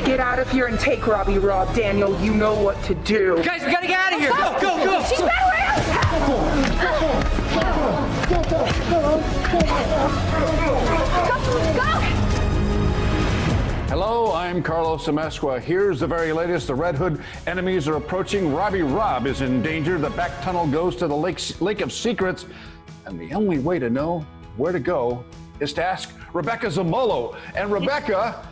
Get out of here and take Robbie Rob. Daniel, you know what to do. Guys, we gotta get out of here. Go, go, go. She's better Hello, I'm Carlos Amezcua. Here's the very latest. The Red Hood enemies are approaching. Robbie Rob is in danger. The back tunnel goes to the Lake of Secrets. And the only way to know where to go is to ask Rebecca Zamolo. And Rebecca,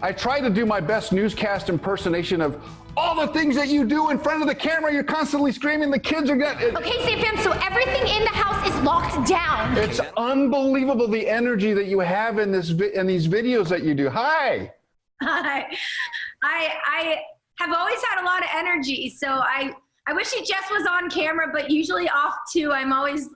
I try to do my best newscast impersonation of all the things that you do in front of the camera. You're constantly screaming. The kids are getting... Okay, Sam, so everything in the house is locked down. It's unbelievable the energy that you have in these videos that you do. Hi. Hi. I have always had a lot of energy, so I wish it just was on camera, but usually off too. I'm always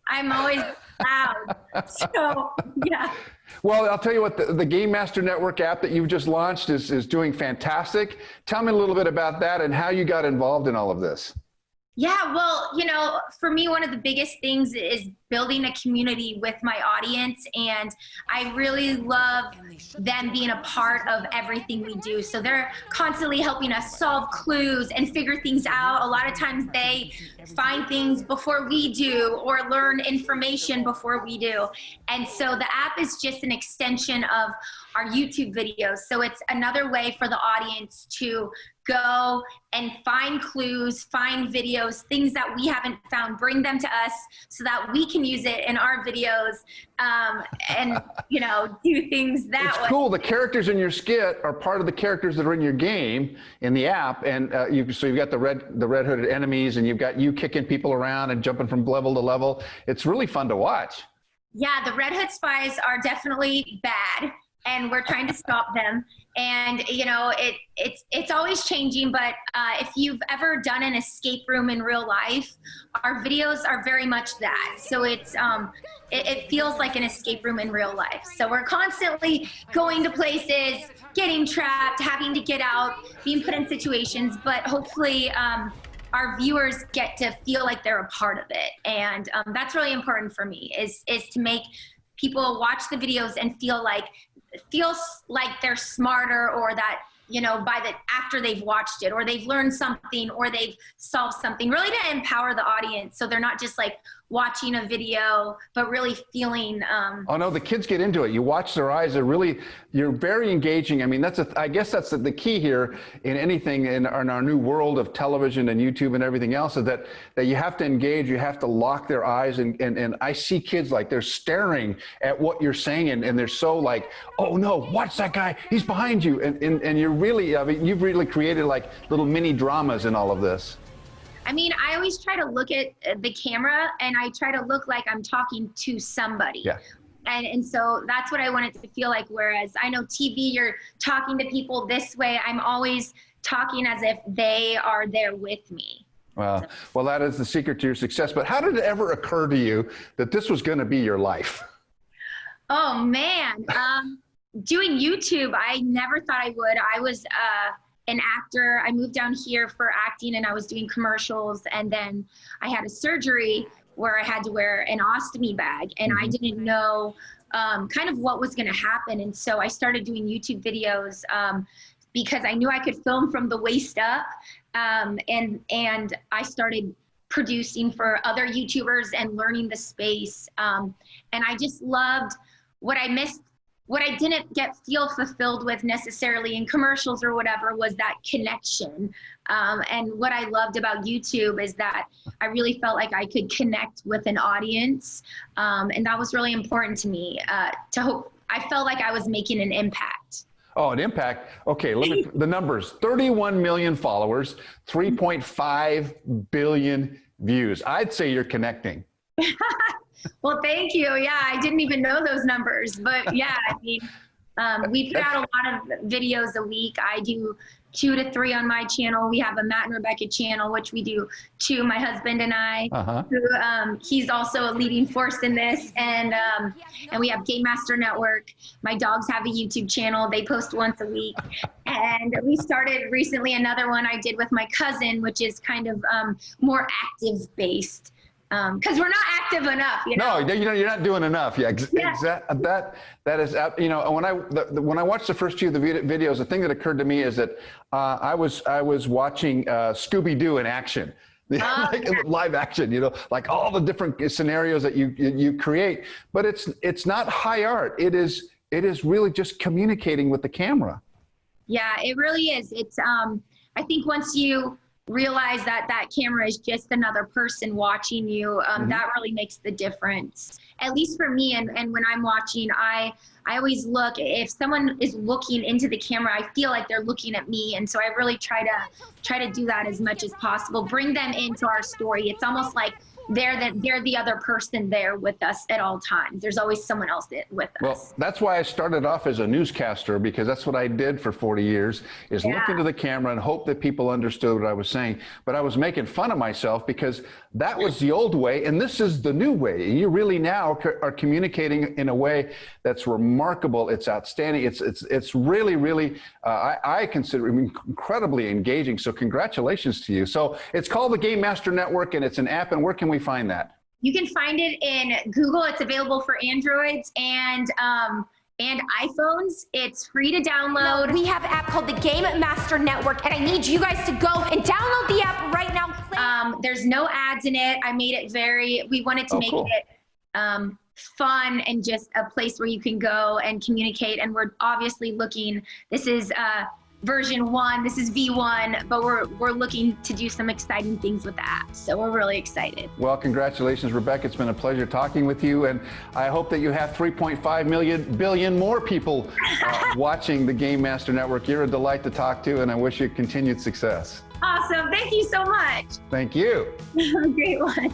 loud. So yeah. Well, I'll tell you what, the Game Master Network app that you've just launched is doing fantastic. Tell me a little bit about that and how you got involved in all of this. Yeah, well, you know, for me, one of the biggest things is building a community with my audience, and I really love them being a part of everything we do. So they're constantly helping us solve clues and figure things out. A lot of times they find things before we do or learn information before we do. And so the app is just an extension of our YouTube videos. So it's another way for the audience to go and find clues, find videos, things that we haven't found, bring them to us so that we can use it in our videos and, you know, do things that way. It's cool. The characters in your skit are part of the characters that are in your game in the app. And so you've got the red hooded enemies, and you've got you kicking people around and jumping from level to level. It's really fun to watch. Yeah, the Red Hood spies are definitely bad, and we're trying to stop them. And you know, it's always changing, but if you've ever done an escape room in real life, our videos are very much that. So it's it feels like an escape room in real life. So we're constantly going to places, getting trapped, having to get out, being put in situations, but hopefully our viewers get to feel like they're a part of it. And that's really important for me, is to make people watch the videos and feel like they're smarter, or that, you know, after they've watched it, or they've learned something, or they've solved something, really to empower the audience so they're not just like watching a video, but really feeling. Oh no, the kids get into it. You watch their eyes. You're very engaging. I mean, I guess that's the key here in anything in our new world of television and YouTube and everything else, is that you have to engage. You have to lock their eyes. And I see kids like they're staring at what you're saying, and they're so like, oh no, watch that guy. He's behind you. And you're really, I mean, you've really created like little mini dramas in all of this. I mean, I always try to look at the camera, and I try to look like I'm talking to somebody. Yeah. And so that's what I want it to feel like. Whereas I know TV, you're talking to people this way. I'm always talking as if they are there with me. Well, that is the secret to your success. But how did it ever occur to you that this was going to be your life? Oh man, doing YouTube, I never thought I would. I was an actor. I moved down here for acting, and I was doing commercials, and then I had a surgery where I had to wear an ostomy bag, and I didn't know kind of what was going to happen. And so I started doing YouTube videos because I knew I could film from the waist up, and I started producing for other YouTubers and learning the space. And I just loved what I missed. What I didn't feel fulfilled with necessarily in commercials or whatever was that connection. And what I loved about YouTube is that I really felt like I could connect with an audience. And that was really important to me, I felt like I was making an impact. Oh, an impact. Okay, the numbers: 31 million followers, 3.5 billion views. I'd say you're connecting. Well, thank you. Yeah, I didn't even know those numbers, but yeah, I mean, we put out a lot of videos a week. I do 2 to 3 on my channel. We have a Matt and Rebecca channel, which we do 2, my husband and I. Who, he's also a leading force in this, and we have Game Master Network. My dogs have a YouTube channel. They post once a week, and we started recently another one I did with my cousin, which is kind of more active based. because we're not active enough, you know? No, you're not doing enough. Yeah, Yeah. That is, you know, when I watched the first few of the videos, the thing that occurred to me is that I was watching Scooby-Doo in action. Like live action, you know, like all the different scenarios that you create, but it's not high art. It is really just communicating with the camera. Yeah, it really is. It's I think once you realize that that camera is just another person watching you, that really makes the difference. At least for me, and when I'm watching, I always look, if someone is looking into the camera, I feel like they're looking at me. And so I really try to do that as much as possible, bring them into our story. It's almost like they're the other person there with us at all times. There's always someone else with us. Well, that's why I started off as a newscaster, because that's what I did for 40 years, is look into the camera and hope that people understood what I was saying. But I was making fun of myself because that was the old way and this is the new way. You really now are communicating in a way that's remarkable. It's outstanding. It's really, really, I consider it incredibly engaging. So congratulations to you. So it's called the Game Master Network and it's an app. And where can we find that? You can find it in Google. It's available for Androids and iPhones. It's free to download. No, we have an app called the Game Master Network, and I need you guys to go and download the app right now. There's no ads in it. I made it we wanted to make it fun and just a place where you can go and communicate. And we're obviously looking, this is version 1, this is V1, but we're looking to do some exciting things with the app. So we're really excited. Well, congratulations, Rebecca. It's been a pleasure talking with you. And I hope that you have 3.5 billion more people watching the Game Master Network. You're a delight to talk to, and I wish you continued success. Awesome. Thank you so much. Thank you. Great one.